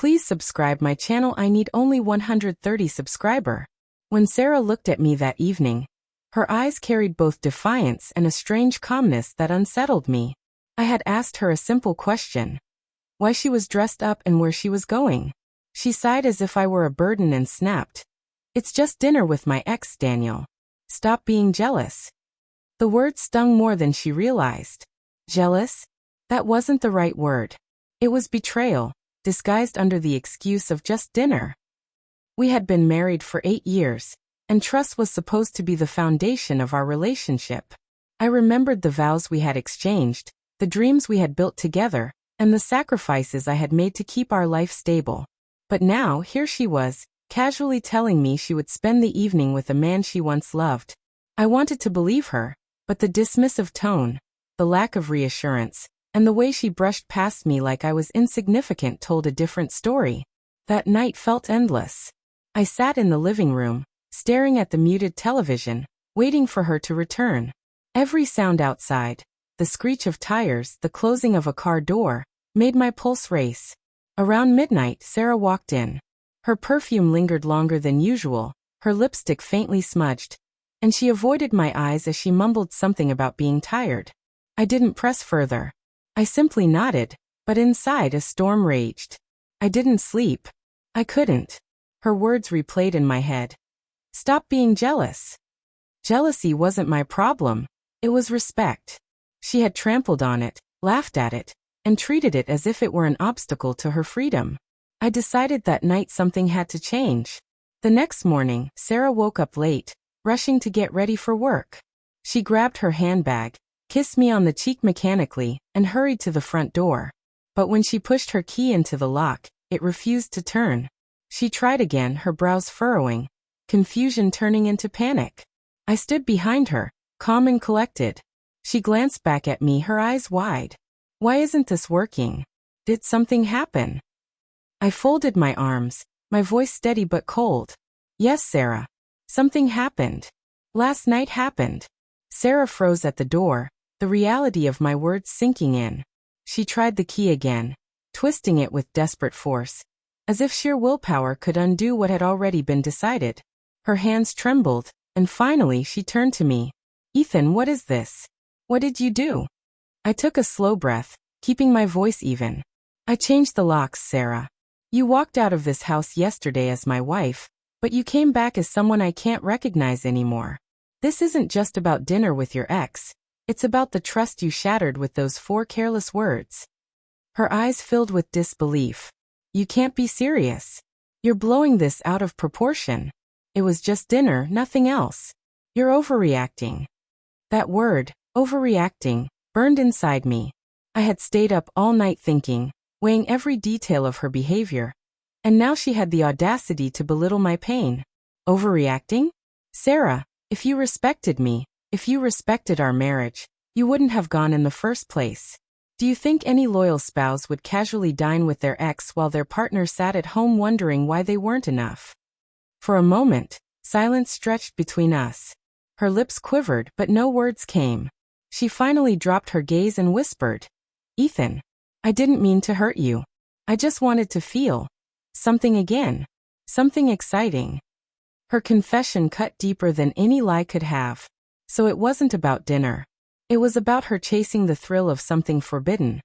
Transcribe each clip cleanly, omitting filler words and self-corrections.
Please subscribe my channel. I need only 130 subscriber. When Sarah looked at me that evening, her eyes carried both defiance and a strange calmness that unsettled me. I had asked her a simple question: why she was dressed up and where she was going. She sighed as if I were a burden and snapped, "It's just dinner with my ex, Daniel. Stop being jealous." The word stung more than she realized. Jealous? That wasn't the right word. It was betrayal, disguised under the excuse of just dinner. We had been married for 8 years, and trust was supposed to be the foundation of our relationship. I remembered the vows we had exchanged, the dreams we had built together, and the sacrifices I had made to keep our life stable. But now, here she was, casually telling me she would spend the evening with a man she once loved. I wanted to believe her, but the dismissive tone, the lack of reassurance, and the way she brushed past me like I was insignificant told a different story. That night felt endless. I sat in the living room, staring at the muted television, waiting for her to return. Every sound outside, the screech of tires, the closing of a car door, made my pulse race. Around midnight, Sarah walked in. Her perfume lingered longer than usual, her lipstick faintly smudged, and she avoided my eyes as she mumbled something about being tired. I didn't press further. I simply nodded, but inside a storm raged. I didn't sleep. I couldn't. Her words replayed in my head. Stop being jealous. Jealousy wasn't my problem. It was respect. She had trampled on it, laughed at it, and treated it as if it were an obstacle to her freedom. I decided that night something had to change. The next morning, Sarah woke up late, rushing to get ready for work. She grabbed her handbag, kissed me on the cheek mechanically, and hurried to the front door. But when she pushed her key into the lock, it refused to turn. She tried again, her brows furrowing, confusion turning into panic. I stood behind her, calm and collected. She glanced back at me, her eyes wide. Why isn't this working? Did something happen? I folded my arms, my voice steady but cold. Yes, Sarah. Something happened. Last night happened. Sarah froze at the door, the reality of my words sinking in. She tried the key again, twisting it with desperate force, as if sheer willpower could undo what had already been decided. Her hands trembled, and finally she turned to me. Ethan, what is this? What did you do? I took a slow breath, keeping my voice even. I changed the locks, Sarah. You walked out of this house yesterday as my wife, but you came back as someone I can't recognize anymore. This isn't just about dinner with your ex. It's about the trust you shattered with those 4 careless words. Her eyes filled with disbelief. You can't be serious. You're blowing this out of proportion. It was just dinner, nothing else. You're overreacting. That word, overreacting, burned inside me. I had stayed up all night thinking, weighing every detail of her behavior, and now she had the audacity to belittle my pain. Overreacting? Sarah, if you respected me, if you respected our marriage, you wouldn't have gone in the first place. Do you think any loyal spouse would casually dine with their ex while their partner sat at home wondering why they weren't enough? For a moment, silence stretched between us. Her lips quivered, but no words came. She finally dropped her gaze and whispered, Ethan, I didn't mean to hurt you. I just wanted to feel something again. Something exciting. Her confession cut deeper than any lie could have. So it wasn't about dinner. It was about her chasing the thrill of something forbidden,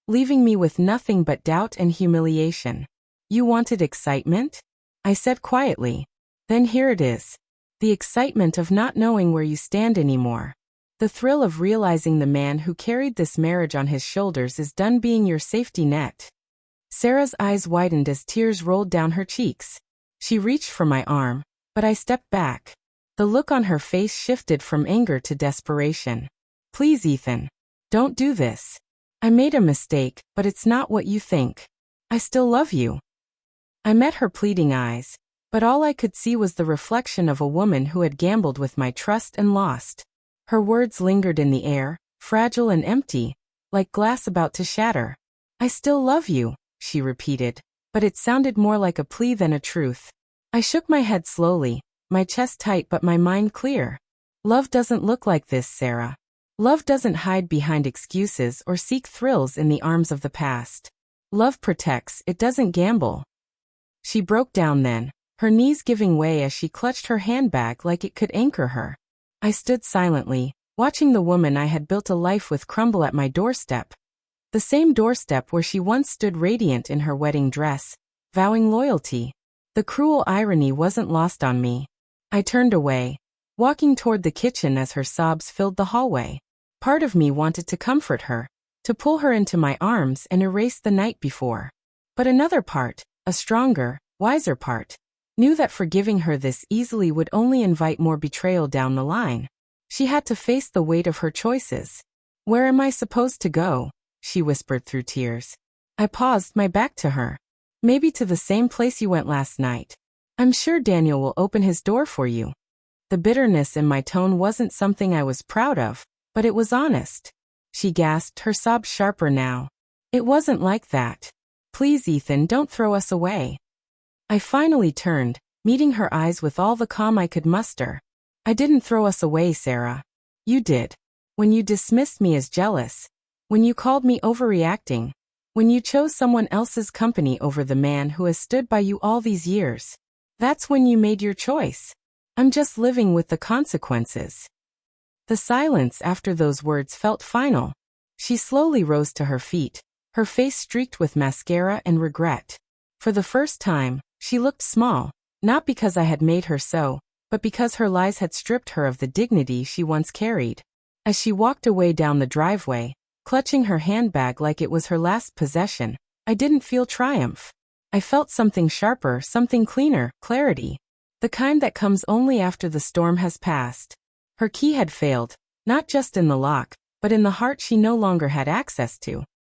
leaving me with nothing but doubt and humiliation. You wanted excitement? I said quietly. Then here it is. The excitement of not knowing where you stand anymore. The thrill of realizing the man who carried this marriage on his shoulders is done being your safety net. Sarah's eyes widened as tears rolled down her cheeks. She reached for my arm, but I stepped back. The look on her face shifted from anger to desperation. Please, Ethan. Don't do this. I made a mistake, but it's not what you think. I still love you. I met her pleading eyes, but all I could see was the reflection of a woman who had gambled with my trust and lost. Her words lingered in the air, fragile and empty, like glass about to shatter. I still love you, she repeated, but it sounded more like a plea than a truth. I shook my head slowly, my chest tight but my mind clear. Love doesn't look like this, Sarah. Love doesn't hide behind excuses or seek thrills in the arms of the past. Love protects, it doesn't gamble. She broke down then, her knees giving way as she clutched her handbag like it could anchor her. I stood silently, watching the woman I had built a life with crumble at my doorstep. The same doorstep where she once stood radiant in her wedding dress, vowing loyalty. The cruel irony wasn't lost on me. I turned away, walking toward the kitchen as her sobs filled the hallway. Part of me wanted to comfort her, to pull her into my arms and erase the night before. But another part, a stronger, wiser part, knew that forgiving her this easily would only invite more betrayal down the line. She had to face the weight of her choices. "Where am I supposed to go?" she whispered through tears. I paused, my back to her. "Maybe to the same place you went last night. I'm sure Daniel will open his door for you." The bitterness in my tone wasn't something I was proud of, but it was honest. She gasped, her sobs sharper now. "It wasn't like that. Please, Ethan, don't throw us away." I finally turned, meeting her eyes with all the calm I could muster. "I didn't throw us away, Sarah. You did. When you dismissed me as jealous. When you called me overreacting. When you chose someone else's company over the man who has stood by you all these years. That's when you made your choice. I'm just living with the consequences." The silence after those words felt final. She slowly rose to her feet, her face streaked with mascara and regret. For the first time, she looked small, not because I had made her so, but because her lies had stripped her of the dignity she once carried. As she walked away down the driveway, clutching her handbag like it was her last possession, I didn't feel triumph. I felt something sharper, something cleaner, clarity. The kind that comes only after the storm has passed. Her key had failed, not just in the lock, but in the heart she no longer had access to.